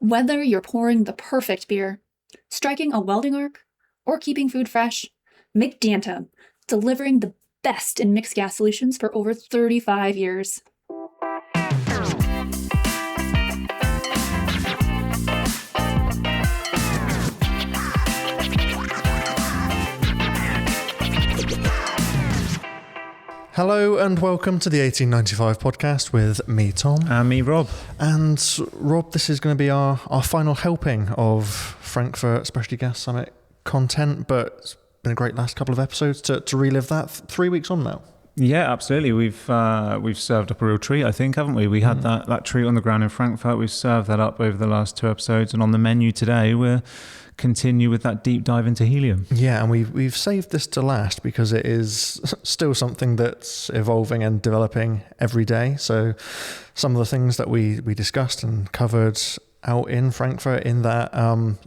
Whether you're pouring the perfect beer, striking a welding arc, or keeping food fresh, McDanta, delivering the best in mixed gas solutions for over 35 years. Hello and welcome to the 1895 podcast with me, Tom. And me, Rob. And Rob, this is going to be our final helping of Frankfurt Specialty Gas Summit content, but it's been a great last couple of episodes to relive that 3 weeks on now. Yeah, absolutely. We've served up a real treat, I think, haven't we? We had that treat on the ground in Frankfurt. We've served that up over the last 2 episodes, and on the menu today we're continue with that deep dive into helium. Yeah, and we've saved this to last because it is still something that's evolving and developing every day. So some of the things that we discussed and covered out in Frankfurt in that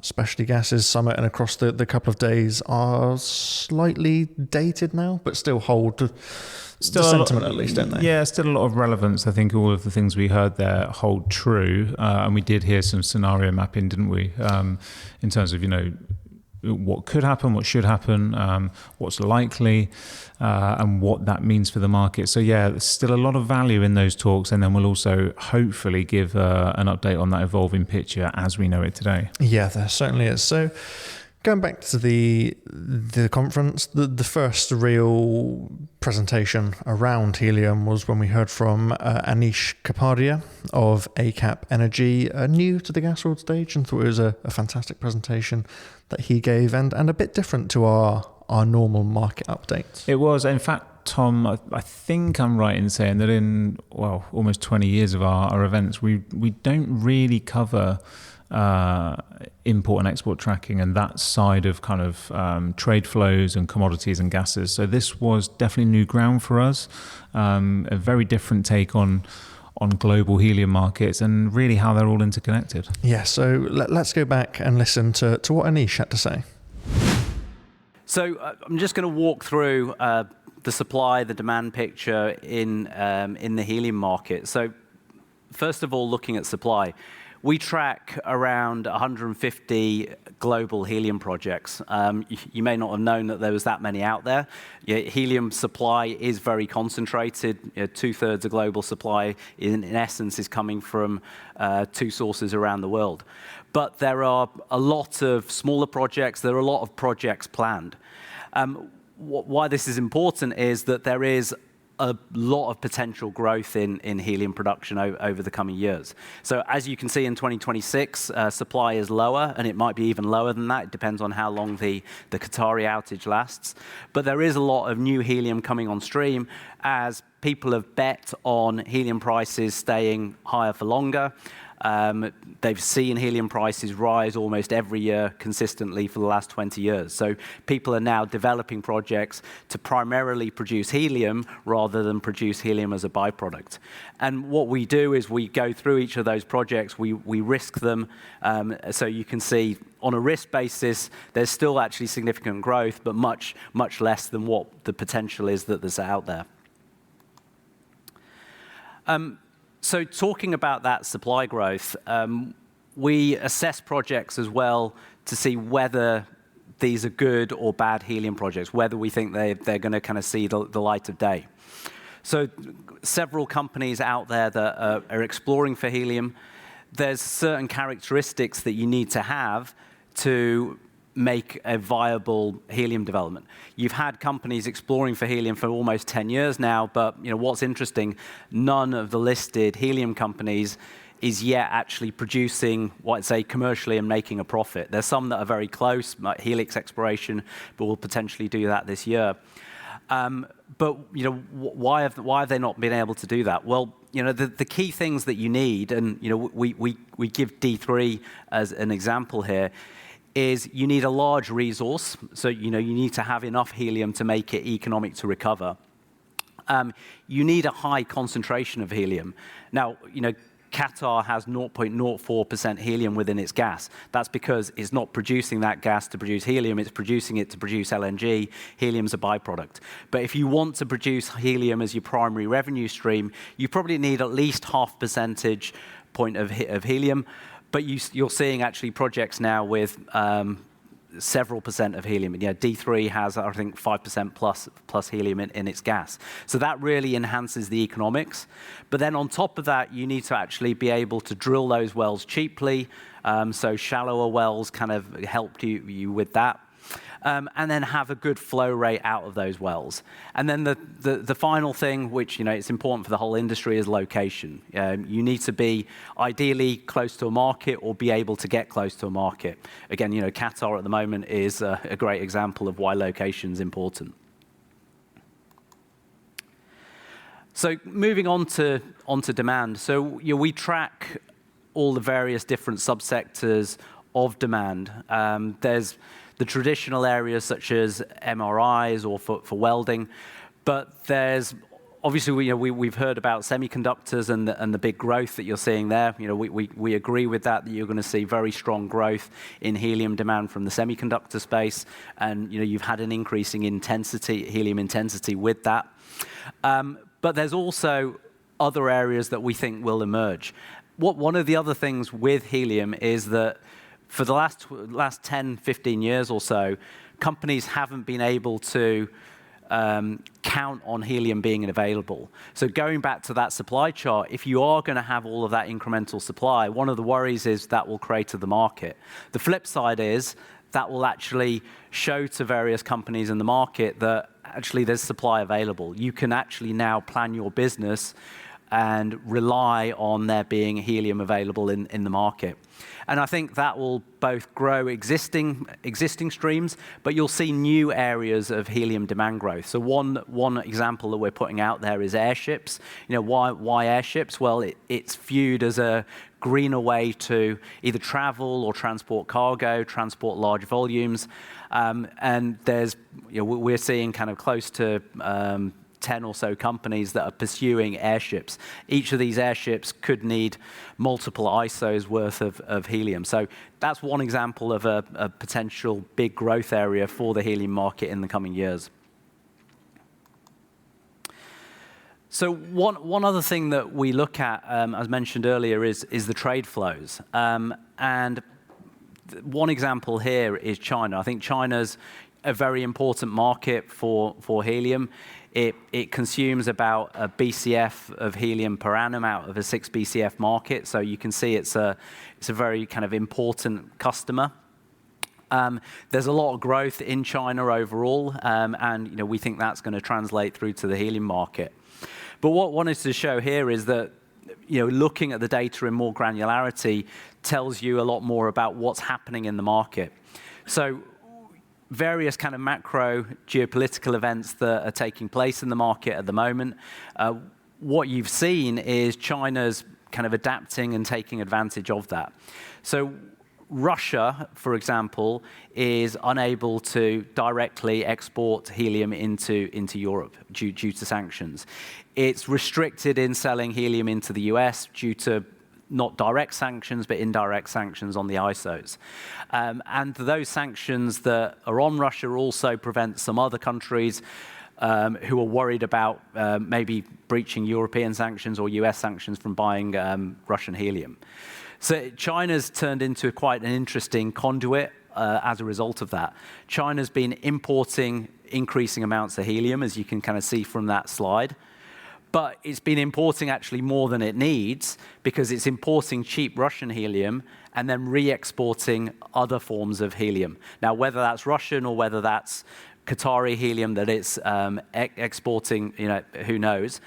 Specialty Gases Summit and across the couple of days are slightly dated now, but still hold still the sentiment at least, don't they? Yeah, still a lot of relevance. I think all of the things we heard there hold true, and we did hear some scenario mapping, didn't we, in terms of, what could happen, what should happen, what's likely, and what that means for the market. So yeah, there's still a lot of value in those talks, and then we'll also hopefully give an update on that evolving picture as we know it today. Yeah, there certainly is. So going back to the conference, the first real presentation around helium was when we heard from Anish Kapadia of AKAP Energy, new to the gasworld stage, and thought it was a fantastic presentation that he gave and a bit different to our normal market updates. It was. In fact, Tom, I think I'm right in saying that in, almost 20 years of our events, we don't really cover import and export tracking and that side of kind of trade flows and commodities and gases. So this was definitely new ground for us, a very different take on global helium markets and really how they're all interconnected. Yeah, so let's go back and listen to what Anish had to say. So I'm just going to walk through the supply, the demand picture in the helium market. So first of all, looking at supply, we track around 150 global helium projects. You may not have known that there was that many out there. Helium supply is very concentrated. 2/3 of global supply, in essence, is coming from 2 sources around the world. But there are a lot of smaller projects. There are a lot of projects planned. Why this is important is that there is a lot of potential growth in helium production over the coming years. So as you can see in 2026, supply is lower, and it might be even lower than that. It depends on how long the Qatari outage lasts. But there is a lot of new helium coming on stream as people have bet on helium prices staying higher for longer. They've seen helium prices rise almost every year consistently for the last 20 years. So people are now developing projects to primarily produce helium rather than produce helium as a byproduct. And what we do is we go through each of those projects, we risk them. So you can see on a risk basis, there's still actually significant growth, but much, much less than what the potential is that's out there. So talking about that supply growth, we assess projects as well to see whether these are good or bad helium projects, whether we think they're going to kind of see the light of day. So several companies out there that are exploring for helium, there's certain characteristics that you need to have to make a viable helium development. You've had companies exploring for helium for almost 10 years now, but what's interesting, none of the listed helium companies is yet actually producing what I'd say commercially and making a profit. There's some that are very close, like Helix Exploration, but will potentially do that this year. But why have they not been able to do that? Well, the key things that you need, and we give D3 as an example here, is you need a large resource. So you need to have enough helium to make it economic to recover. You need a high concentration of helium. Now, Qatar has 0.04% helium within its gas. That's because it's not producing that gas to produce helium, it's producing it to produce LNG. Helium's a byproduct. But if you want to produce helium as your primary revenue stream, you probably need at least 0.5 percentage point of helium. but you're seeing actually projects now with several percent of helium. D3 has, I think, 5% plus helium in its gas. So that really enhances the economics. But then on top of that, you need to actually be able to drill those wells cheaply. So shallower wells kind of helped you with that. And then have a good flow rate out of those wells. And then the final thing, which it's important for the whole industry, is location. You need to be ideally close to a market or be able to get close to a market. Again, Qatar at the moment is a great example of why location is important. So moving on to demand. So we track all the various different subsectors of demand. There's the traditional areas such as MRIs or for welding, but there's obviously we've heard about semiconductors and the big growth that you're seeing there. We agree with that you're going to see very strong growth in helium demand from the semiconductor space, and you've had an increasing helium intensity with that. But there's also other areas that we think will emerge. One of the other things with helium is that for the last 10, 15 years or so, companies haven't been able to count on helium being available. So going back to that supply chart, if you are going to have all of that incremental supply, one of the worries is that will crater the market. The flip side is that will actually show to various companies in the market that actually there's supply available. You can actually now plan your business and rely on there being helium available in the market. And I think that will both grow existing streams, but you'll see new areas of helium demand growth. So one example that we're putting out there is airships. Why airships? Well, it's viewed as a greener way to either travel or transport cargo, transport large volumes. And we're seeing kind of close to 10 or so companies that are pursuing airships. Each of these airships could need multiple ISOs worth of helium. So that's one example of a potential big growth area for the helium market in the coming years. So one other thing that we look at, as mentioned earlier, is the trade flows. And one example here is China. I think China's a very important market for helium. It consumes about a BCF of helium per annum out of a 6 BCF market. So you can see it's a very kind of important customer. There's a lot of growth in China overall, and we think that's going to translate through to the helium market. But what I wanted to show here is that looking at the data in more granularity tells you a lot more about what's happening in the market. So various kind of macro geopolitical events that are taking place in the market at the moment. What you've seen is China's kind of adapting and taking advantage of that. So Russia, for example, is unable to directly export helium into Europe due to sanctions. It's restricted in selling helium into the US due to not direct sanctions, but indirect sanctions on the ISOs. And those sanctions that are on Russia also prevent some other countries who are worried about maybe breaching European sanctions or US sanctions from buying Russian helium. So China's turned into quite an interesting conduit as a result of that. China's been importing increasing amounts of helium, as you can kind of see from that slide. But it's been importing actually more than it needs because it's importing cheap Russian helium and then re-exporting other forms of helium. Now, whether that's Russian or whether that's Qatari helium that it's exporting, who knows.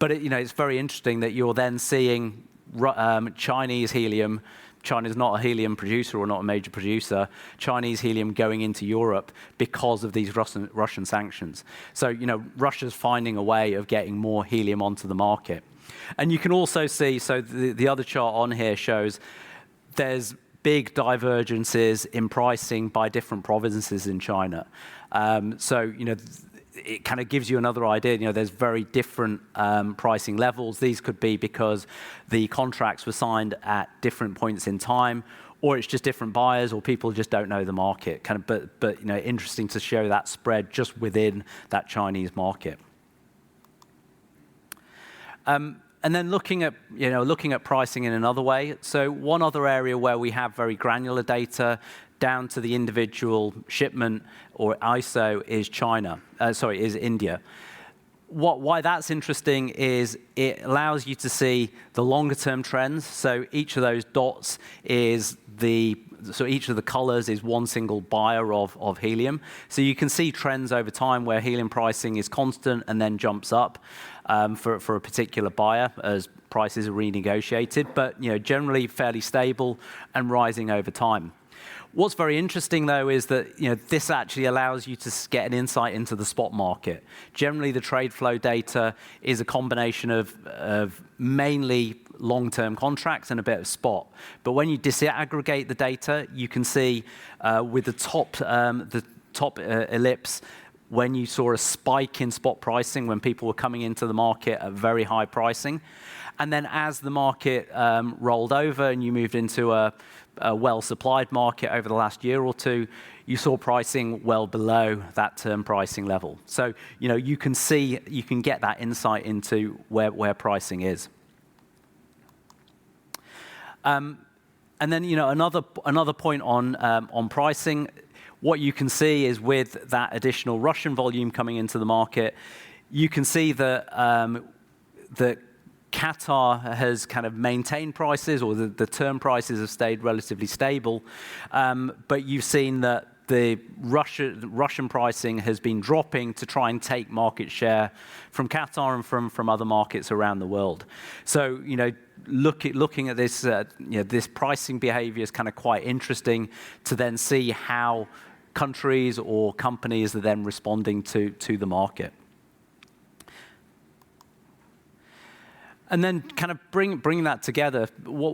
But it's very interesting that you're then seeing Chinese helium. China's not a helium producer or not a major producer. Chinese helium going into Europe because of these Russian sanctions. So, Russia's finding a way of getting more helium onto the market. And you can also see, so the other chart on here shows there's big divergences in pricing by different provinces in China. It kind of gives you another idea. There's very different pricing levels. These could be because the contracts were signed at different points in time, or it's just different buyers, or people just don't know the market. But interesting to show that spread just within that Chinese market. And And then looking at pricing in another way. So one other area where we have very granular data down to the individual shipment or ISO is is India. Why that's interesting is it allows you to see the longer term trends. So each of those dots is each of the colors is one single buyer of helium. So you can see trends over time where helium pricing is constant and then jumps up for a particular buyer as prices are renegotiated, but generally fairly stable and rising over time. What's very interesting, though, is that this actually allows you to get an insight into the spot market. Generally, the trade flow data is a combination of mainly long-term contracts and a bit of spot. But when you disaggregate the data, you can see with the top ellipse, when you saw a spike in spot pricing, when people were coming into the market at very high pricing. And then as the market rolled over and you moved into a well-supplied market over the last year or two, you saw pricing well below that term pricing level. So you can get that insight into where pricing is. And then another point on pricing. What you can see is with that additional Russian volume coming into the market, you can see that Qatar has kind of maintained prices, or the term prices have stayed relatively stable. But you've seen that the Russian pricing has been dropping to try and take market share from Qatar and from other markets around the world. So, looking at this, this pricing behavior is kind of quite interesting to then see how countries or companies are then responding to the market. And then kind of bringing that together,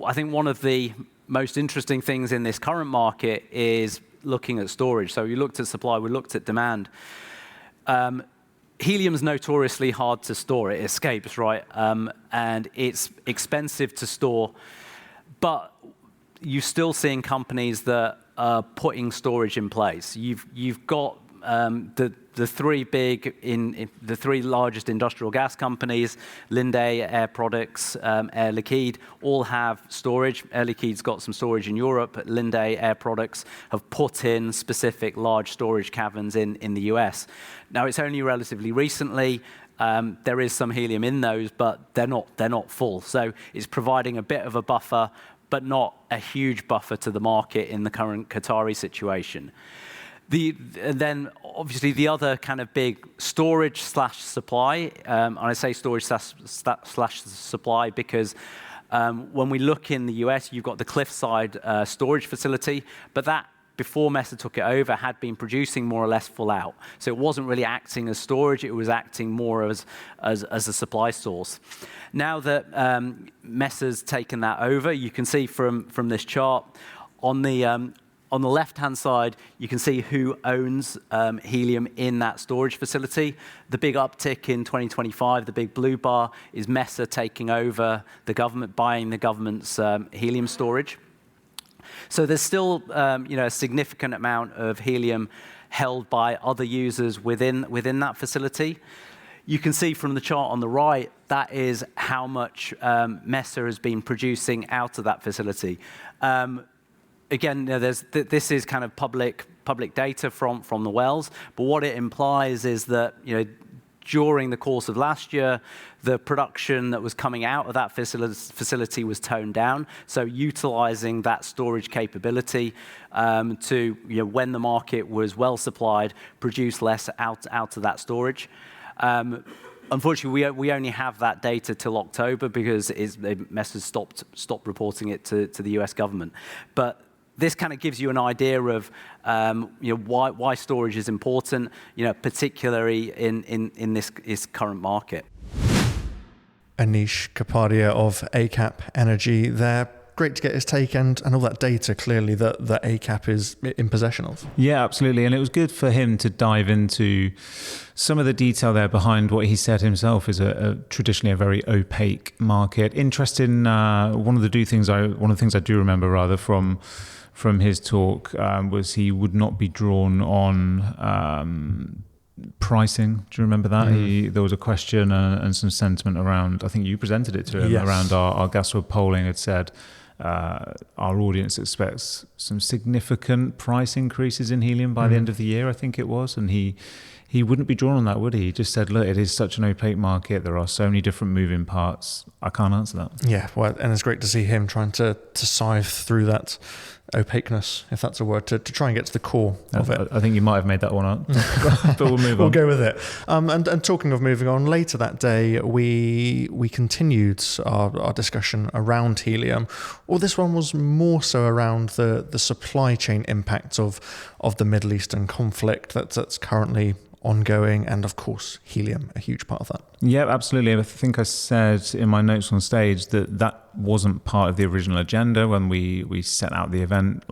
I think one of the most interesting things in this current market is looking at storage. So we looked at supply, we looked at demand. Helium's notoriously hard to store. It escapes, right? And it's expensive to store. But you're still seeing companies that are putting storage in place. You've got the three largest industrial gas companies, Linde, Air Products, Air Liquide, all have storage. Air Liquide's got some storage in Europe. Linde, Air Products have put in specific large storage caverns in the US. Now, it's only relatively recently. There is some helium in those, but they're not full. So it's providing a bit of a buffer, but not a huge buffer to the market in the current Qatari situation. Then obviously the other kind of big storage/supply, and I say storage/supply because when we look in the US, you've got the Cliffside storage facility, but that, before Mesa took it over, had been producing more or less full out. So it wasn't really acting as storage, it was acting more as a supply source. Now that Mesa's taken that over, you can see from this chart, on the left-hand side, you can see who owns helium in that storage facility. The big uptick in 2025, the big blue bar, is Mesa taking over the government, buying the government's helium storage. So there's still a significant amount of helium held by other users within that facility. You can see from the chart on the right, that is how much Mesa has been producing out of that facility. Again, this is kind of public data from the wells, but what it implies is that during the course of last year, the production that was coming out of that facility was toned down. So utilizing that storage capability to, when the market was well supplied, produce less out of that storage. Unfortunately, we only have that data till October because Mesa stopped reporting it to the US government. But this kind of gives you an idea of why storage is important, particularly in this current market. Anish Kapadia of AKAP Energy there. Great to get his take and all that data clearly that AKAP is in possession of. Yeah, absolutely. And it was good for him to dive into some of the detail there behind what he said himself is traditionally a very opaque market. Interesting. One of the things I do remember from his talk was he would not be drawn on pricing. Do you remember that? There was a question and some sentiment around, I think you presented it to him, around our gasworld polling had said, our audience expects some significant price increases in helium by the end of the year, I think it was. And he wouldn't be drawn on that, would he? He just said, look, it is such an opaque market. There are so many different moving parts. I can't answer that. Yeah, well, and it's great to see him trying to scythe through that opaqueness, if that's a word, to try and get to the core of it. I think you might have made that one up, but we'll move on. We'll go with it. And talking of moving on, later that day, we continued our discussion around helium. Well, this one was more so around the supply chain impacts of the Middle Eastern conflict that's currently ongoing, and of course helium, a huge part of that. Yeah, absolutely. I think I said in my notes on stage that wasn't part of the original agenda when we set out the event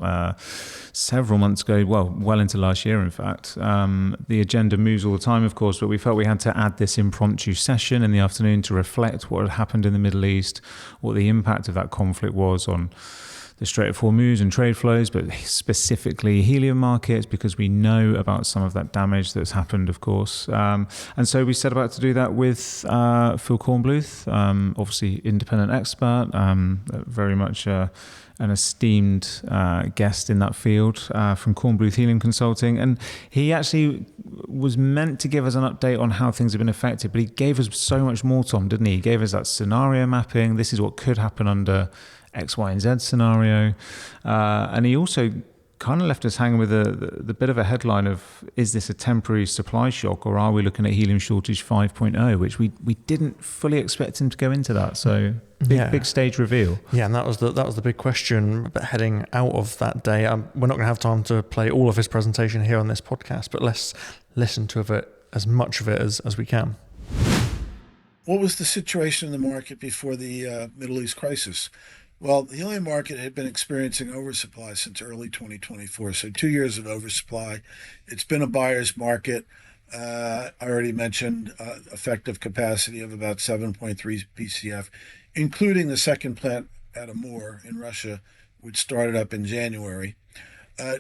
several months ago, well into last year, in fact. The agenda moves all the time, of course, but we felt we had to add this impromptu session in the afternoon to reflect what had happened in the Middle East, what the impact of that conflict was on the Strait of Hormuz and trade flows, but specifically helium markets, because we know about some of that damage that's happened, of course. And so we set about to do that with Phil Kornbluth, obviously independent expert, very much an esteemed guest in that field from Kornbluth Helium Consulting. And he actually was meant to give us an update on how things have been affected, but he gave us so much more, Tom, didn't he? He gave us that scenario mapping. This is what could happen under X, Y, and Z scenario. And he also kind of left us hanging with the bit of a headline of, is this a temporary supply shock, or are we looking at helium shortage 5.0, which we didn't fully expect him to go into that. So big stage reveal. Yeah, and that was the big question heading out of that day. We're not going to have time to play all of his presentation here on this podcast, but let's listen to it, as much of it as we can. What was the situation in the market before the Middle East crisis? Well, the helium market had been experiencing oversupply since early 2024, so 2 years of oversupply. It's been a buyer's market. I already mentioned effective capacity of about 7.3 BCF, including the second plant at Amur in Russia, which started up in January.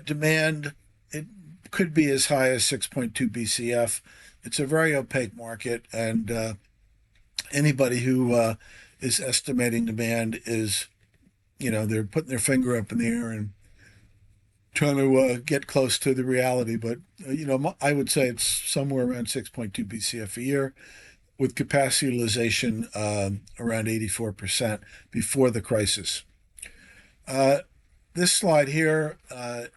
Demand, it could be as high as 6.2 BCF. It's a very opaque market, and anybody who is estimating demand is, they're putting their finger up in the air and trying to get close to the reality. But, I would say it's somewhere around 6.2 BCF a year, with capacity utilization around 84% before the crisis. This slide here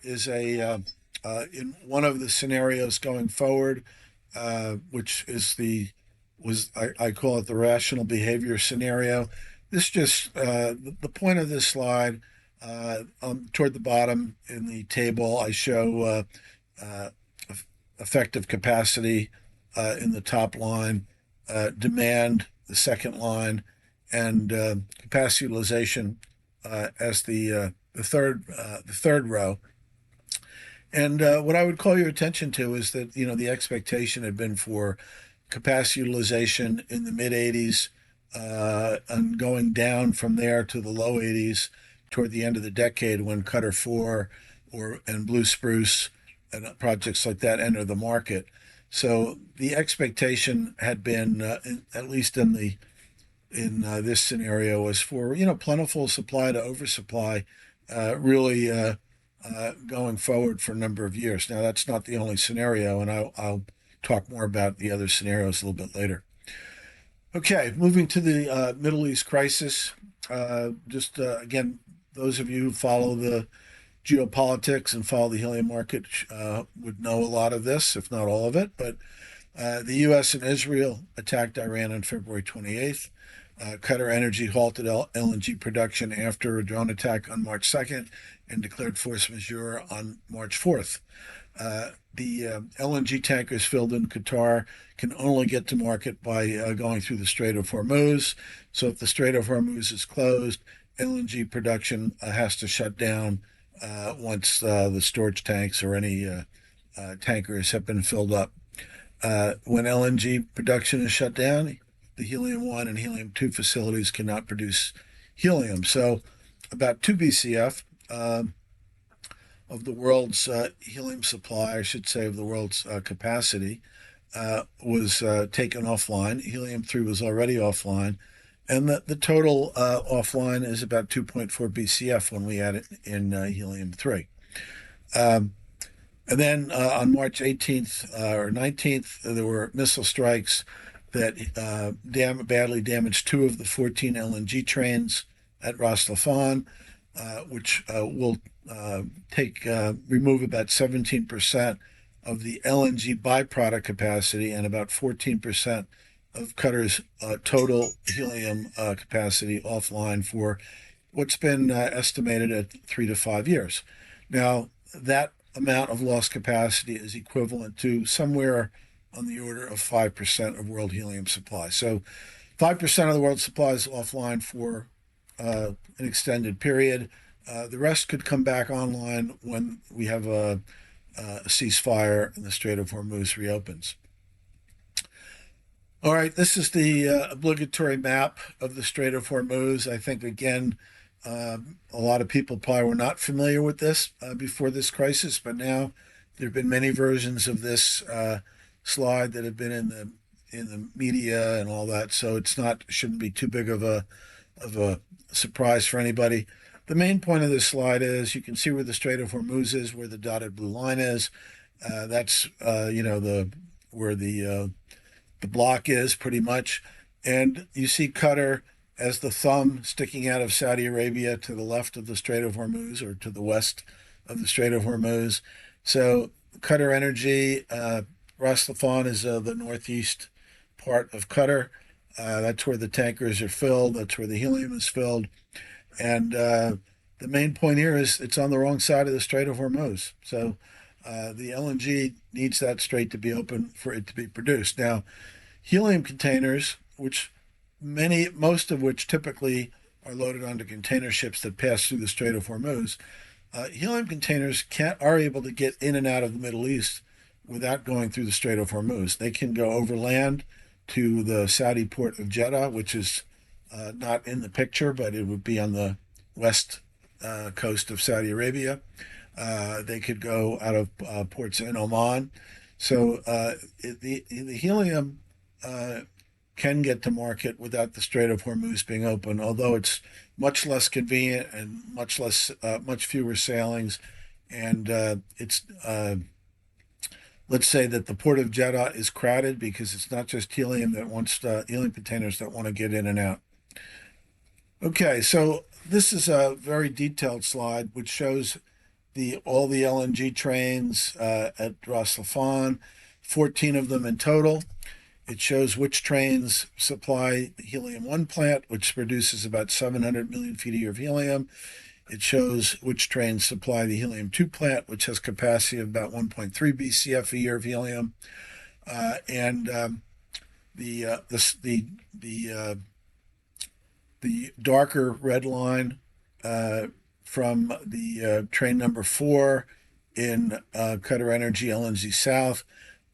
is in one of the scenarios going forward, which is I call it the rational behavior scenario. This just, the point of this slide, toward the bottom in the table, I show effective capacity in the top line, demand, the second line, and capacity utilization as the third row. And what I would call your attention to is that, the expectation had been for capacity utilization in the mid 80s, and going down from there to the low 80s toward the end of the decade, when Qatar 4 and Blue Spruce and projects like that enter the market. So the expectation had been, at least in this scenario, was for plentiful supply to oversupply, really going forward for a number of years. Now, that's not the only scenario, and I'll talk more about the other scenarios a little bit later. Okay, moving to the Middle East crisis. Again, those of you who follow the geopolitics and follow the helium market would know a lot of this, if not all of it. But the U.S. and Israel attacked Iran on February 28th. Qatar Energy halted LNG production after a drone attack on March 2nd and declared force majeure on March 4th. The LNG tankers filled in Qatar can only get to market by going through the Strait of Hormuz. So if the Strait of Hormuz is closed, LNG production has to shut down once the storage tanks or any tankers have been filled up. When LNG production is shut down, the Helium 1 and Helium 2 facilities cannot produce helium. So about 2 BCF of the world's helium supply, I should say, of the world's capacity, was taken offline. Helium-3 was already offline. And the total offline is about 2.4 BCF when we add it in Helium-3. And then on March 18th or 19th, there were missile strikes that badly damaged 2 of the 14 LNG trains at Ras Laffan, which will remove about 17% of the LNG byproduct capacity and about 14% of Qatar's total helium capacity offline for what's been estimated at 3 to 5 years. Now, that amount of lost capacity is equivalent to somewhere on the order of 5% of world helium supply. So 5% of the world's supply is offline for an extended period. The rest could come back online when we have a ceasefire and the Strait of Hormuz reopens. All right, this is the obligatory map of the Strait of Hormuz. I think, again, a lot of people probably were not familiar with this before this crisis, but now there have been many versions of this slide that have been in the media and all that, so shouldn't be too big of a surprise for anybody. The main point of this slide is you can see where the Strait of Hormuz is, where the dotted blue line is. That's where the block is pretty much, and you see Qatar as the thumb sticking out of Saudi Arabia to the left of the Strait of Hormuz or to the west of the Strait of Hormuz. So Qatar Energy, Ras Laffan is the northeast part of Qatar. That's where the tankers are filled. That's where the helium is filled. And the main point here is it's on the wrong side of the Strait of Hormuz. So the LNG needs that strait to be open for it to be produced. Now, helium containers, most of which typically are loaded onto container ships that pass through the Strait of Hormuz, helium containers are able to get in and out of the Middle East without going through the Strait of Hormuz. They can go overland to the Saudi port of Jeddah, which is not in the picture, but it would be on the west coast of Saudi Arabia. They could go out of ports in Oman. So the helium can get to market without the Strait of Hormuz being open, although it's much less convenient and much fewer sailings. And let's say that the port of Jeddah is crowded because it's not just helium containers that want to get in and out. Okay, so this is a very detailed slide which shows all the LNG trains at Ras Laffan, 14 of them in total. It shows which trains supply the Helium-1 plant, which produces about 700 million feet a year of helium. It shows which trains supply the Helium-2 plant, which has capacity of about 1.3 BCF a year of helium. The darker red line from the train number 4 in Qatar Energy LNG South,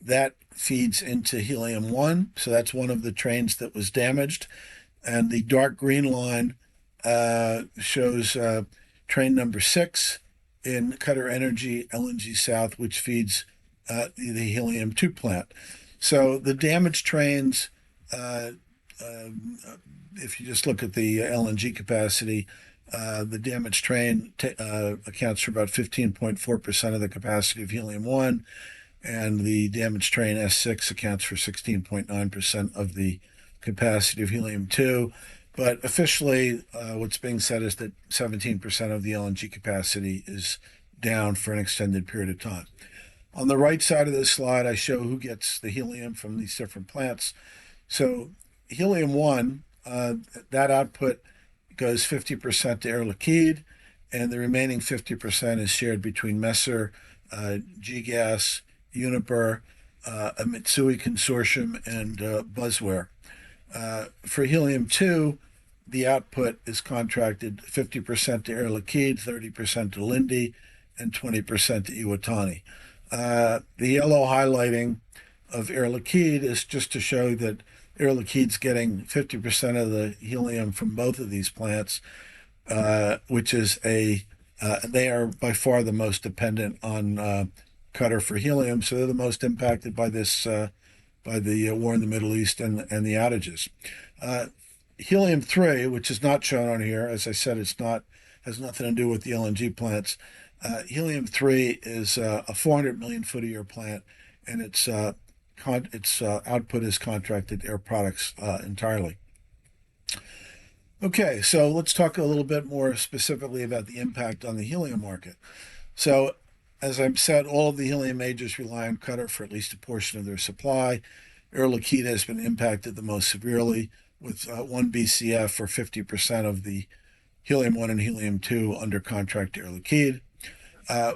that feeds into Helium-1. So that's one of the trains that was damaged. And the dark green line shows train number 6 in Qatar Energy LNG South, which feeds the Helium-2 plant. So the damaged trains, if you just look at the LNG capacity, the damaged train accounts for about 15.4% of the capacity of Helium-1, and the damaged train S6 accounts for 16.9% of the capacity of Helium-2. But officially, what's being said is that 17% of the LNG capacity is down for an extended period of time. On the right side of this slide, I show who gets the helium from these different plants. So Helium-1, that output goes 50% to Air Liquide, and the remaining 50% is shared between Messer, GGas, Uniper, a Mitsui consortium, and Buzzware. For Helium-2, the output is contracted 50% to Air Liquide, 30% to Linde, and 20% to Iwatani. The yellow highlighting of Air Liquide is just to show that Air Liquide's getting 50% of the helium from both of these plants, which is they are by far the most dependent on Qatar for helium, so they're the most impacted by this by the war in the Middle East and the outages. Helium-3, which is not shown on here, as I said, has nothing to do with the LNG plants. Helium-3 is a 400 million foot a year plant, and its output is contracted air products entirely. Okay, so let's talk a little bit more specifically about the impact on the helium market. So, as I've said, all of the helium majors rely on Qatar for at least a portion of their supply. Air Liquide has been impacted the most severely, with 1 BCF or 50% of the Helium-1 and Helium-2 under contract to Air Liquide.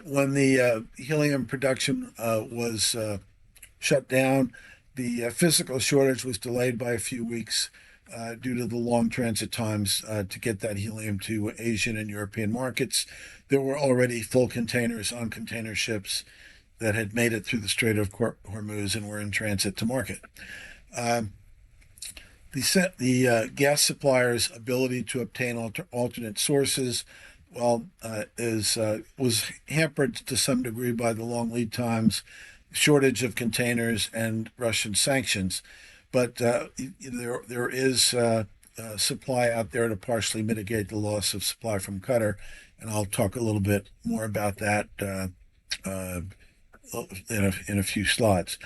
When the helium production was shut down, the physical shortage was delayed by a few weeks due to the long transit times to get that helium to Asian and European markets. There were already full containers on container ships that had made it through the Strait of Hormuz and were in transit to market. The gas suppliers' ability to obtain alternate sources, was hampered to some degree by the long lead times, shortage of containers, and Russian sanctions. But there is supply out there to partially mitigate the loss of supply from Qatar, and I'll talk a little bit more about that in a few slides.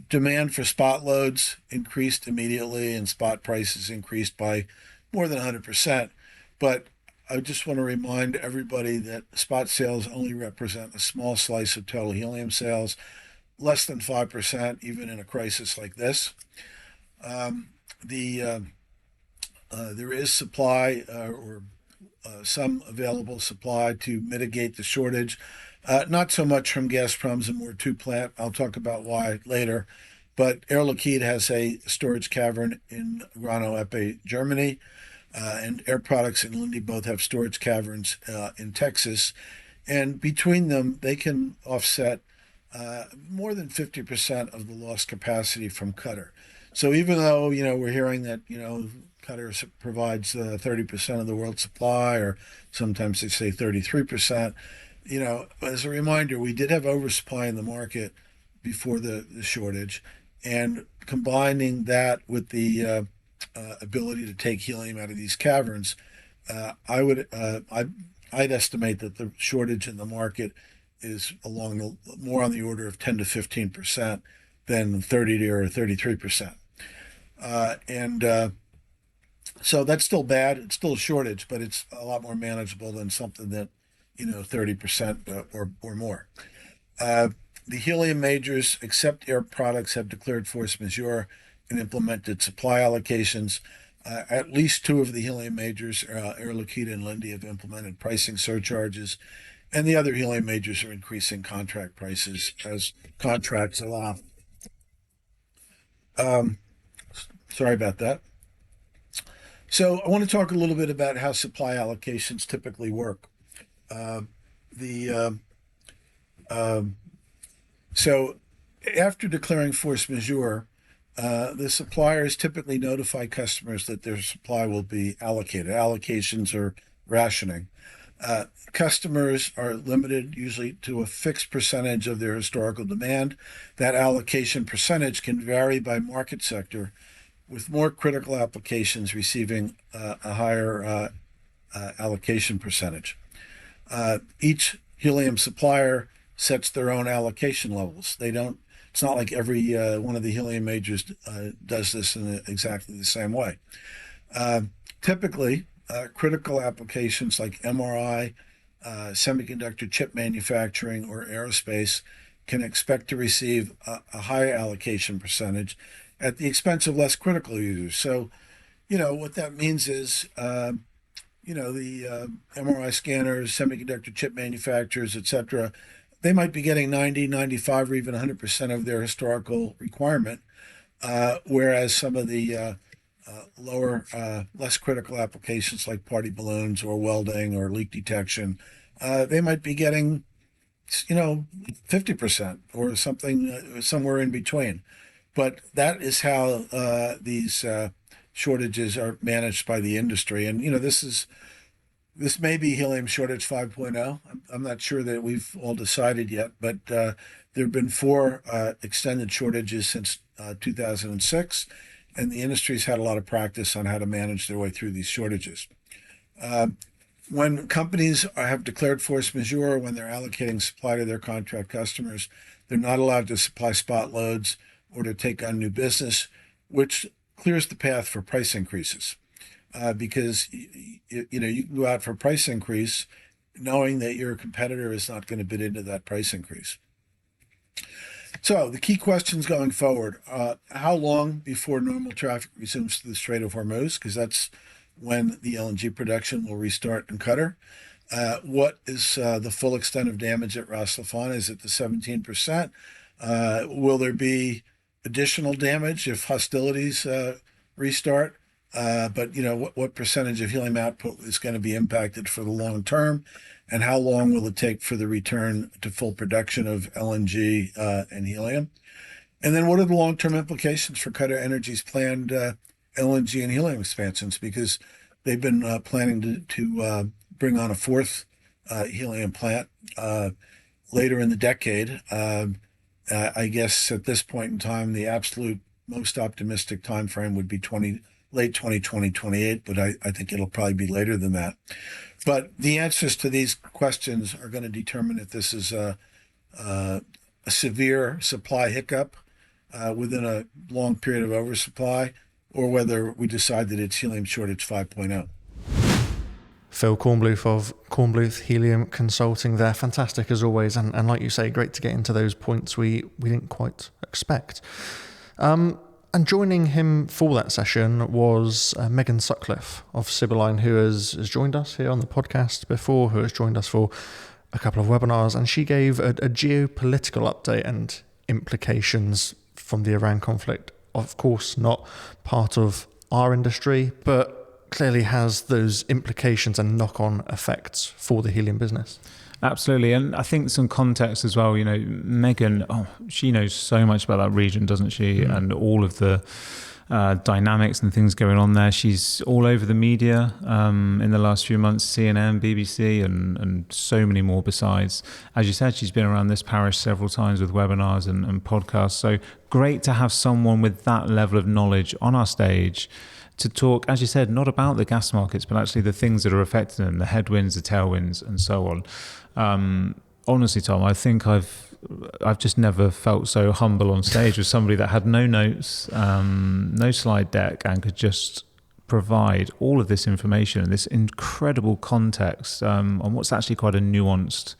Demand for spot loads increased immediately, and spot prices increased by more than 100%. But I just want to remind everybody that spot sales only represent a small slice of total helium sales, less than 5%, even in a crisis like this. There is supply or some available supply to mitigate the shortage. Not so much from Gazprom's Amur 2 plant. I'll talk about why later. But Air Liquide has a storage cavern in Grano-Eppe, Germany, and Air Products and Linde both have storage caverns in Texas. And between them, they can offset more than 50% of the lost capacity from Qatar. So even though, we're hearing that, Qatar provides 30% of the world's supply, or sometimes they say 33%, as a reminder, we did have oversupply in the market before the shortage, and combining that with the ability to take helium out of these caverns, I'd estimate that the shortage in the market is more on the order of 10 to 15% than 30 or 33%. So that's still bad. It's still a shortage, but it's a lot more manageable than something that 30% or more. The helium majors, except Air Products, have declared force majeure and implemented supply allocations. At least two of the helium majors, Air Liquide and Linde, have implemented pricing surcharges, and the other helium majors are increasing contract prices as contracts allow. Sorry about that. So I want to talk a little bit about how supply allocations typically work. So after declaring force majeure, the suppliers typically notify customers that their supply will be allocated. Allocations are rationing. Customers are limited usually to a fixed percentage of their historical demand. That allocation percentage can vary by market sector, with more critical applications receiving a higher allocation percentage. Each helium supplier sets their own allocation levels. It's not like every one of the helium majors does this in exactly the same way. Typically, critical applications like MRI, semiconductor chip manufacturing, or aerospace can expect to receive a higher allocation percentage at the expense of less critical users. So, what that means is, the MRI scanners, semiconductor chip manufacturers, etc., they might be getting 90, 95, or even 100% of their historical requirement, whereas some of the lower, less critical applications like party balloons or welding or leak detection, they might be getting, 50% or something, somewhere in between. But that is how these shortages are managed by the industry. And, this may be helium shortage 5.0. I'm not sure that we've all decided yet, but there have been 4 extended shortages since 2006, and the industry's had a lot of practice on how to manage their way through these shortages. When companies have declared force majeure, when they're allocating supply to their contract customers, they're not allowed to supply spot loads or to take on new business, which clears the path for price increases. Because you can go out for a price increase knowing that your competitor is not going to bid into that price increase. So the key questions going forward, how long before normal traffic resumes to the Strait of Hormuz? Because that's when the LNG production will restart in Qatar. What is the full extent of damage at Ras Laffan? Is it the 17%? Will there be additional damage if hostilities restart? But what percentage of helium output is going to be impacted for the long term, and how long will it take for the return to full production of LNG and helium? And then what are the long-term implications for Qatar Energy's planned LNG and helium expansions? Because they've been planning to bring on a 4th helium plant later in the decade. I guess at this point in time, the absolute most optimistic time frame would be late 2020, 28, but I think it'll probably be later than that. But the answers to these questions are going to determine if this is a severe supply hiccup within a long period of oversupply, or whether we decide that it's helium shortage 5.0. Phil Kornbluth of Kornbluth Helium Consulting there. Fantastic as always. And like you say, great to get into those points we didn't quite expect. And joining him for that session was Megan Sutcliffe of Sibylline, who has joined us here on the podcast before, who has joined us for a couple of webinars. And she gave a geopolitical update and implications from the Iran conflict. Of course, not part of our industry, but clearly has those implications and knock-on effects for the helium business. Absolutely. And I think some context as well, Megan, she knows so much about that region, doesn't she? Mm. And all of the dynamics and things going on there. She's all over the media in the last few months, CNN, BBC, and so many more besides. As you said, she's been around this parish several times with webinars and podcasts. So great to have someone with that level of knowledge on our stage to talk, as you said, not about the gas markets, but actually the things that are affecting them, the headwinds, the tailwinds, and so on. Honestly, Tom, I think I've just never felt so humble on stage with somebody that had no notes, no slide deck, and could just provide all of this information and this incredible context on what's actually quite a nuanced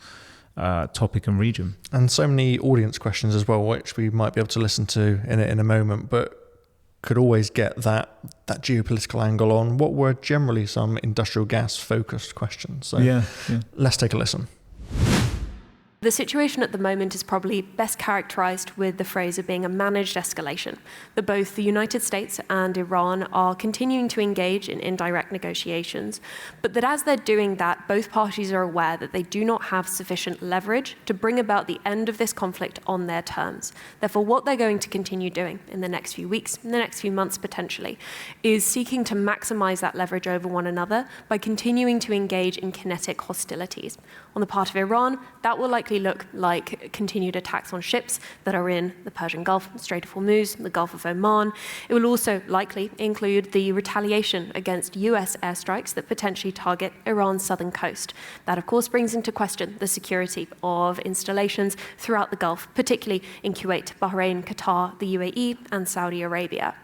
topic and region. And so many audience questions as well, which we might be able to listen to in a moment, but could always get that geopolitical angle on what were generally some industrial gas focused questions. So yeah. Let's take a listen. The situation at the moment is probably best characterized with the phrase of being a managed escalation, that both the United States and Iran are continuing to engage in indirect negotiations, but that as they're doing that, both parties are aware that they do not have sufficient leverage to bring about the end of this conflict on their terms. Therefore, what they're going to continue doing in the next few weeks, in the next few months potentially, is seeking to maximize that leverage over one another by continuing to engage in kinetic hostilities. On the part of Iran, that will likely look like continued attacks on ships that are in the Persian Gulf, the Strait of Hormuz, the Gulf of Oman. It will also likely include the retaliation against US airstrikes that potentially target Iran's southern coast. That, of course, brings into question the security of installations throughout the Gulf, particularly in Kuwait, Bahrain, Qatar, the UAE, and Saudi Arabia.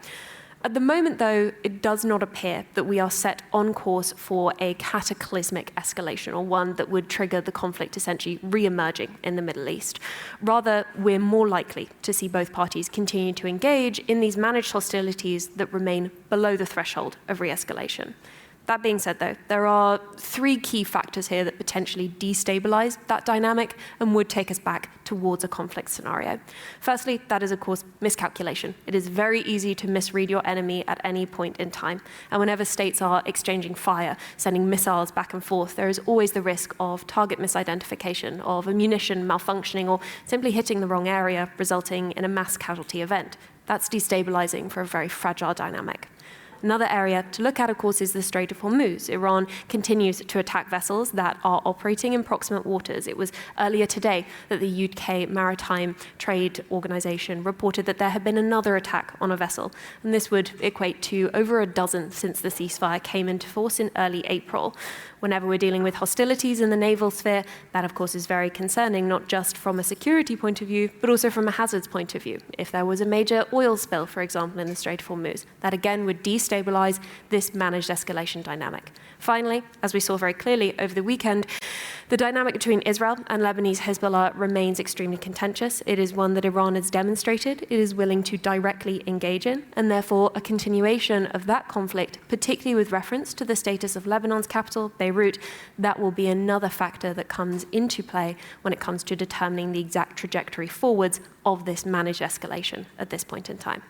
At the moment, though, it does not appear that we are set on course for a cataclysmic escalation, or one that would trigger the conflict essentially re-emerging in the Middle East. Rather, we're more likely to see both parties continue to engage in these managed hostilities that remain below the threshold of re-escalation. That being said, though, there are three key factors here that potentially destabilize that dynamic and would take us back towards a conflict scenario. Firstly, that is, of course, miscalculation. It is very easy to misread your enemy at any point in time. And whenever states are exchanging fire, sending missiles back and forth, there is always the risk of target misidentification, of ammunition malfunctioning, or simply hitting the wrong area, resulting in a mass casualty event. That's destabilizing for a very fragile dynamic. Another area to look at, of course, is the Strait of Hormuz. Iran continues to attack vessels that are operating in proximate waters. It was earlier today that the UK Maritime Trade Organization reported that there had been another attack on a vessel, and this would equate to over a dozen since the ceasefire came into force in early April. Whenever we're dealing with hostilities in the naval sphere, that of course is very concerning, not just from a security point of view, but also from a hazards point of view. If there was a major oil spill, for example, in the Strait of Hormuz, that again would destabilize this managed escalation dynamic. Finally, as we saw very clearly over the weekend, the dynamic between Israel and Lebanese Hezbollah remains extremely contentious. It is one that Iran has demonstrated it is willing to directly engage in, and therefore a continuation of that conflict, particularly with reference to the status of Lebanon's capital, Beirut, that will be another factor that comes into play when it comes to determining the exact trajectory forwards of this managed escalation at this point in time.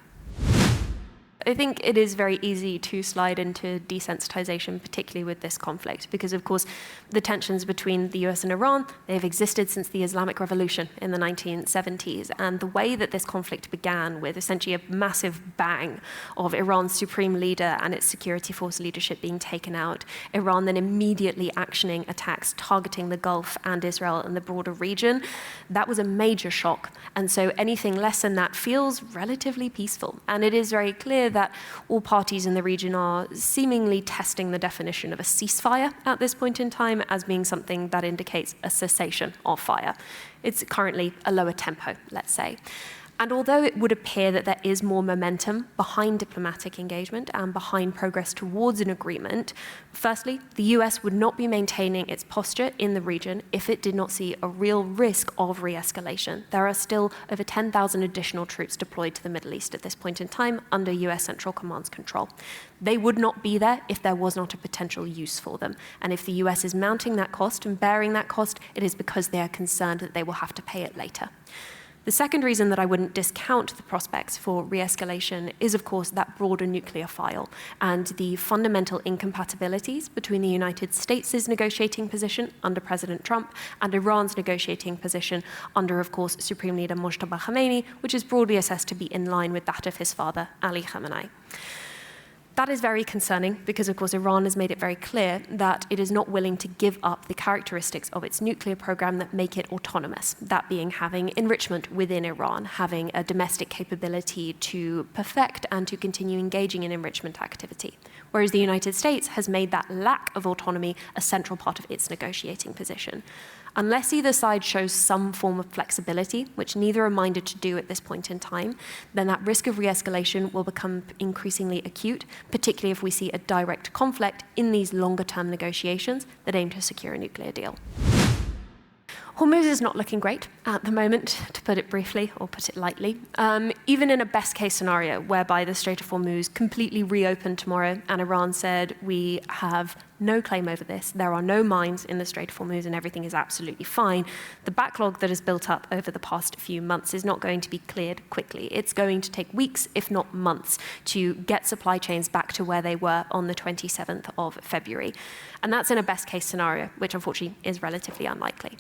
I think it is very easy to slide into desensitization, particularly with this conflict, because of course the tensions between the US and Iran, they've existed since the Islamic Revolution in the 1970s. And the way that this conflict began with essentially a massive bang of Iran's supreme leader and its security force leadership being taken out, Iran then immediately actioning attacks targeting the Gulf and Israel and the broader region, that was a major shock. And so anything less than that feels relatively peaceful. And it is very clear that all parties in the region are seemingly testing the definition of a ceasefire at this point in time as being something that indicates a cessation of fire. It's currently a lower tempo, let's say. And although it would appear that there is more momentum behind diplomatic engagement and behind progress towards an agreement, firstly, the US would not be maintaining its posture in the region if it did not see a real risk of re-escalation. There are still over 10,000 additional troops deployed to the Middle East at this point in time under US Central Command's control. They would not be there if there was not a potential use for them. And if the US is mounting that cost and bearing that cost, it is because they are concerned that they will have to pay it later. The second reason that I wouldn't discount the prospects for re-escalation is, of course, that broader nuclear file and the fundamental incompatibilities between the United States' negotiating position under President Trump and Iran's negotiating position under, of course, Supreme Leader Mojtaba Khamenei, which is broadly assessed to be in line with that of his father, Ali Khamenei. That is very concerning because, of course, Iran has made it very clear that it is not willing to give up the characteristics of its nuclear program that make it autonomous, that being having enrichment within Iran, having a domestic capability to perfect and to continue engaging in enrichment activity. Whereas the United States has made that lack of autonomy a central part of its negotiating position. Unless either side shows some form of flexibility, which neither are minded to do at this point in time, then that risk of re-escalation will become increasingly acute, particularly if we see a direct conflict in these longer-term negotiations that aim to secure a nuclear deal. Hormuz is not looking great at the moment, to put it briefly or put it lightly. Even in a best-case scenario whereby the Strait of Hormuz completely reopened tomorrow and Iran said, we have no claim over this, there are no mines in the Strait of Hormuz and everything is absolutely fine, the backlog that has built up over the past few months is not going to be cleared quickly. It's going to take weeks, if not months, to get supply chains back to where they were on the 27th of February. And that's in a best-case scenario, which unfortunately is relatively unlikely.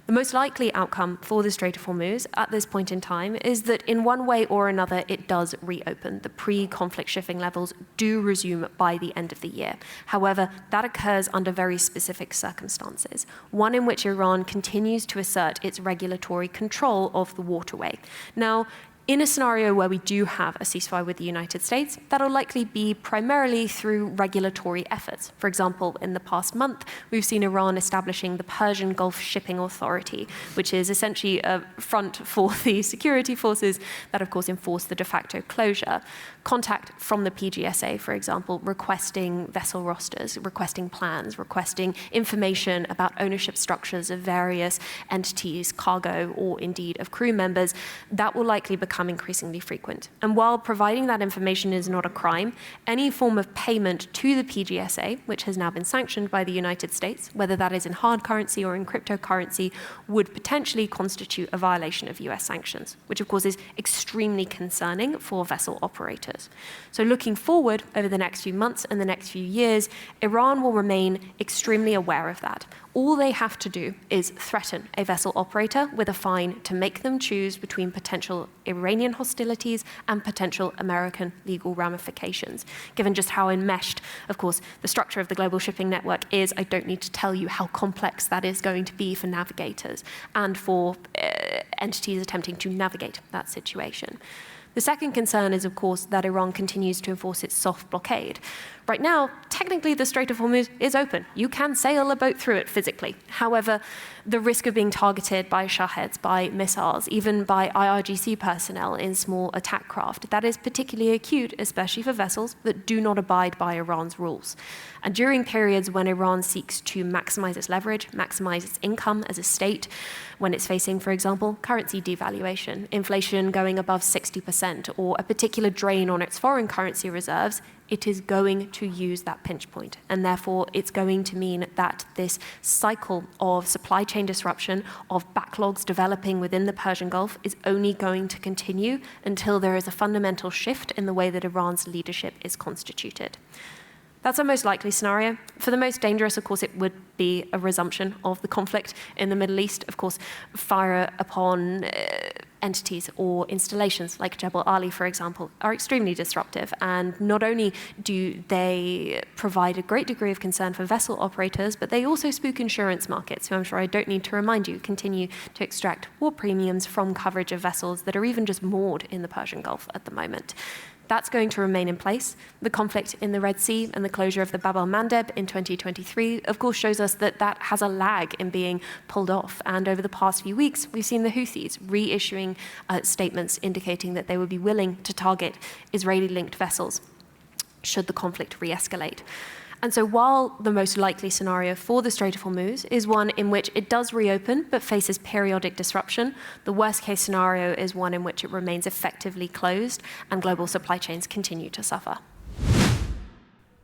The most likely outcome for the Strait of Hormuz at this point in time is that in one way or another it does reopen. The pre-conflict shipping levels do resume by the end of the year. However, that occurs under very specific circumstances. One in which Iran continues to assert its regulatory control of the waterway. Now, in a scenario where we do have a ceasefire with the United States, that'll likely be primarily through regulatory efforts. For example, in the past month, we've seen Iran establishing the Persian Gulf Shipping Authority, which is essentially a front for the security forces that, of course, enforce the de facto closure. Contact from the PGSA, for example, requesting vessel rosters, requesting plans, requesting information about ownership structures of various entities, cargo, or indeed of crew members, that will likely become increasingly frequent. And while providing that information is not a crime, any form of payment to the PGSA, which has now been sanctioned by the United States, whether that is in hard currency or in cryptocurrency, would potentially constitute a violation of US sanctions, which of course is extremely concerning for vessel operators. So looking forward over the next few months and the next few years, Iran will remain extremely aware of that. All they have to do is threaten a vessel operator with a fine to make them choose between potential Iranian hostilities and potential American legal ramifications. Given just how enmeshed, of course, the structure of the global shipping network is, I don't need to tell you how complex that is going to be for navigators and for entities attempting to navigate that situation. The second concern is, of course, that Iran continues to enforce its soft blockade. Right now, technically, the Strait of Hormuz is open. You can sail a boat through it physically. However, the risk of being targeted by shaheds, by missiles, even by IRGC personnel in small attack craft, that is particularly acute, especially for vessels that do not abide by Iran's rules. And during periods when Iran seeks to maximize its leverage, maximize its income as a state, when it's facing, for example, currency devaluation, inflation going above 60%, or a particular drain on its foreign currency reserves, it is going to use that pinch point. And therefore, it's going to mean that this cycle of supply chain disruption, of backlogs developing within the Persian Gulf, is only going to continue until there is a fundamental shift in the way that Iran's leadership is constituted. That's our most likely scenario. For the most dangerous, of course, it would be a resumption of the conflict in the Middle East. Of course, fire upon entities or installations like Jebel Ali, for example, are extremely disruptive. And not only do they provide a great degree of concern for vessel operators, but they also spook insurance markets, who I'm sure I don't need to remind you, continue to extract war premiums from coverage of vessels that are even just moored in the Persian Gulf at the moment. That's going to remain in place. The conflict in the Red Sea and the closure of the Bab el-Mandeb in 2023, of course, shows us that that has a lag in being pulled off. And over the past few weeks, we've seen the Houthis reissuing statements indicating that they would be willing to target Israeli-linked vessels should the conflict re-escalate. And so while the most likely scenario for the Strait of Hormuz is one in which it does reopen but faces periodic disruption, the worst case scenario is one in which it remains effectively closed and global supply chains continue to suffer.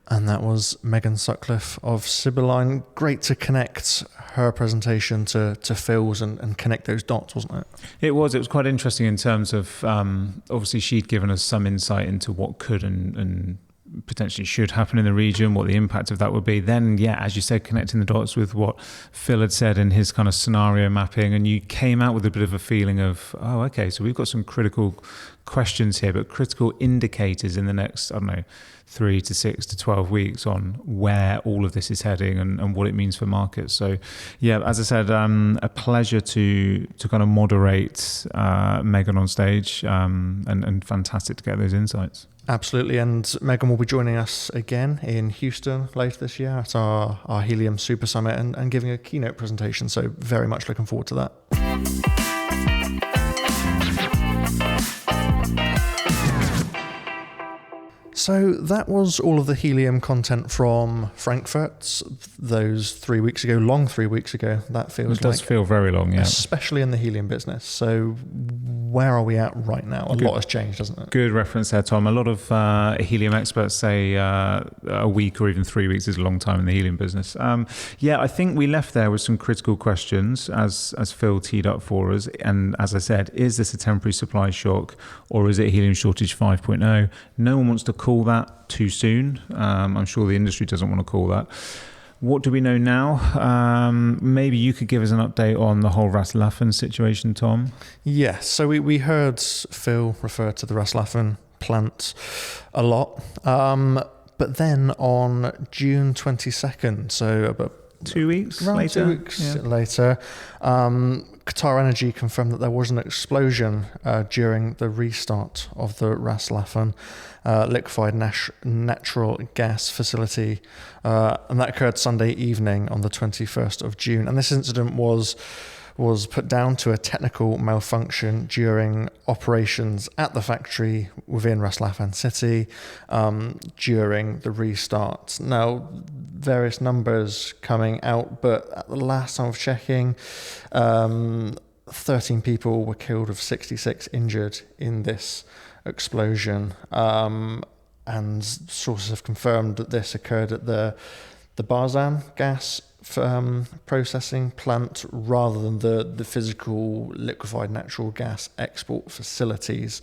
And that was Megan Sutcliffe of Sibylline. Great to connect her presentation to Phil's and connect those dots, wasn't it? It was quite interesting in terms of, obviously she'd given us some insight into what could and potentially should happen in the region, what the impact of that would be. Then, yeah, as you said, connecting the dots with what Phil had said in his kind of scenario mapping, and you came out with a bit of a feeling of, oh, okay, so we've got some critical questions here, but critical indicators in the next, 3 to 6 to 12 weeks on where all of this is heading and what it means for markets. So, yeah, as I said, a pleasure to kind of moderate Megan on stage, and fantastic to get those insights. Absolutely, and Megan will be joining us again in Houston later this year at our Helium Super Summit and giving a keynote presentation, so very much looking forward to that. So that was all of the Helium content from Frankfurt, those 3 weeks ago, long 3 weeks ago, that feels like. It does feel very long, yeah. Especially in the Helium business. So where are we at right now? A lot has changed, hasn't it? Good reference there, Tom. A lot of Helium experts say a week or even 3 weeks is a long time in the Helium business. I think we left there with some critical questions as Phil teed up for us. And as I said, is this a temporary supply shock or is it Helium shortage 5.0? No one wants to call that too soon. I'm sure the industry doesn't want to call that. What do we know now? Maybe you could give us an update on the whole Ras Laffan situation, Tom. Yes, so we heard Phil refer to the Ras Laffan plant a lot. But then on June 22nd, so about 2 weeks around later, 2 weeks later, Qatar Energy confirmed that there was an explosion during the restart of the Ras Laffan liquefied natural gas facility, and that occurred Sunday evening on the 21st of June. And this incident was put down to a technical malfunction during operations at the factory within Ras Laffan city during the restart. Now, various numbers coming out, but at the last time of checking, 13 people were killed with 66 injured in this explosion. And sources have confirmed that this occurred at the Barzan gas processing plant rather than the physical liquefied natural gas export facilities.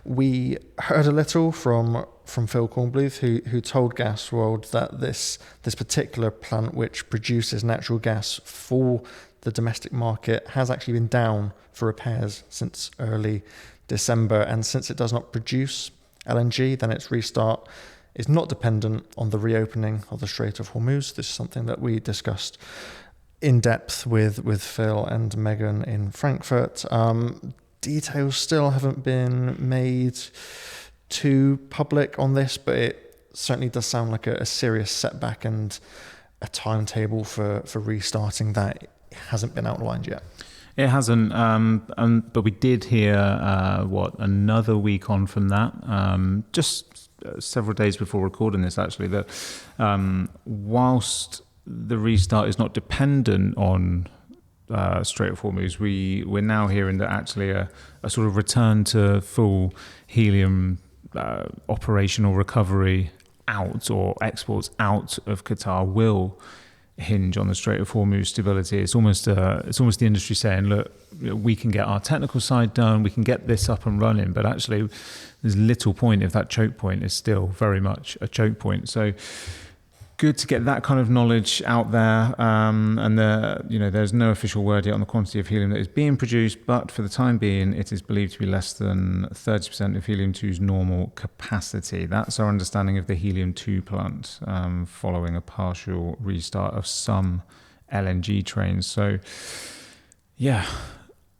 We heard a little from Phil Kornbluth, who told Gasworld that this particular plant, which produces natural gas for the domestic market, has actually been down for repairs since early December, and since it does not produce LNG, then its restart is not dependent on the reopening of the Strait of Hormuz. This is something that we discussed in depth with Phil and Megan in Frankfurt. Details still haven't been made too public on this, but it certainly does sound like a serious setback, and a timetable for restarting that hasn't been outlined yet. It hasn't, but we did hear, another week on from that, just several days before recording this, actually, that whilst the restart is not dependent on Strait of Hormuz, we're now hearing that actually a sort of return to full helium operational recovery out, or exports out of Qatar, will hinge on the Strait of Hormuz stability. It's almost the industry saying, look, we can get our technical side done, we can get this up and running, but actually there's little point if that choke point is still very much a choke point. So good to get that kind of knowledge out there. And there's no official word yet on the quantity of helium that is being produced, but for the time being, it is believed to be less than 30% of Helium-2's normal capacity. That's our understanding of the Helium-2 plant, following a partial restart of some LNG trains. So, yeah,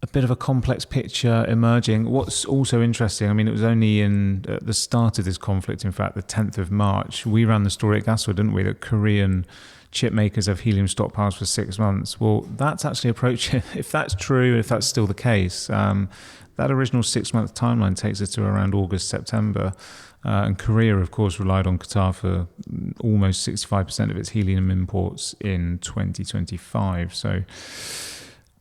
a bit of a complex picture emerging. What's also interesting, I mean, it was only at the start of this conflict, in fact, the 10th of March, we ran the story at Gasworld, didn't we, that Korean chip makers have helium stockpiles for 6 months. Well, that's actually approaching, if that's true, if that's still the case, that original 6-month timeline takes us to around August, September. And Korea, of course, relied on Qatar for almost 65% of its helium imports in 2025. So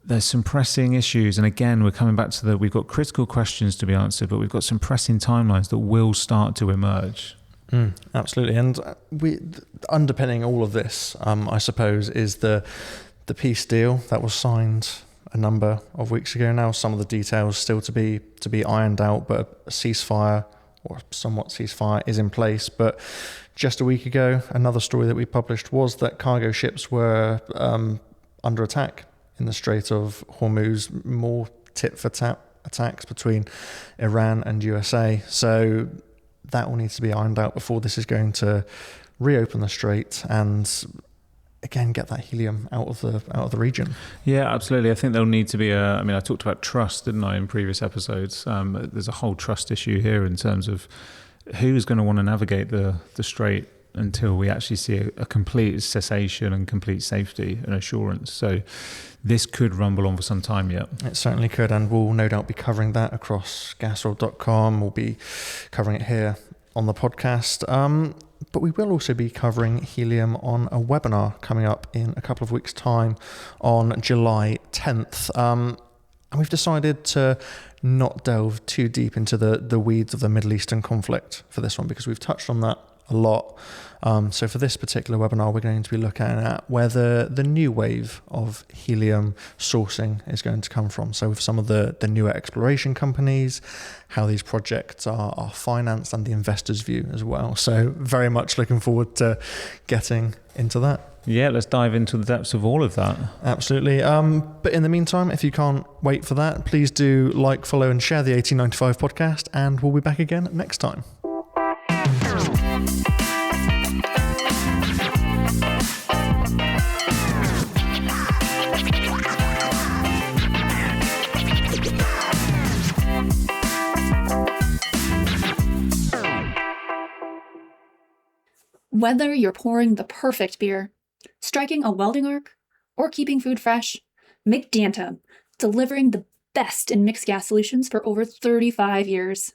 there's some pressing issues, and again, we're coming back to we've got critical questions to be answered, but we've got some pressing timelines that will start to emerge. Absolutely, and underpinning all of this, I suppose, is the peace deal that was signed a number of weeks ago now. Some of the details still to be ironed out, but a ceasefire, or somewhat ceasefire, is in place. But just a week ago, another story that we published was that cargo ships were under attack in the Strait of Hormuz, more tit-for-tat attacks between Iran and USA. So that all needs to be ironed out before this is going to reopen the strait and again get that helium out of the region. Yeah, absolutely. I think there'll need to be I talked about trust, didn't I, in previous episodes? There's a whole trust issue here in terms of who's going to want to navigate the strait until we actually see a complete cessation and complete safety and assurance. So this could rumble on for some time yet. It certainly could, and we'll no doubt be covering that across gasworld.com. We'll be covering it here on the podcast. But we will also be covering helium on a webinar coming up in a couple of weeks' time on July 10th. And we've decided to not delve too deep into the weeds of the Middle Eastern conflict for this one, because we've touched on that a lot. So for this particular webinar, we're going to be looking at where the new wave of helium sourcing is going to come from. So with some of the newer exploration companies, how these projects are financed, and the investors' view as well. So very much looking forward to getting into that. Yeah, let's dive into the depths of all of that. Absolutely. But in the meantime, if you can't wait for that, please do like, follow, and share the 1895 podcast, and we'll be back again next time. Whether you're pouring the perfect beer, striking a welding arc, or keeping food fresh, Danta, delivering the best in mixed gas solutions for over 35 years.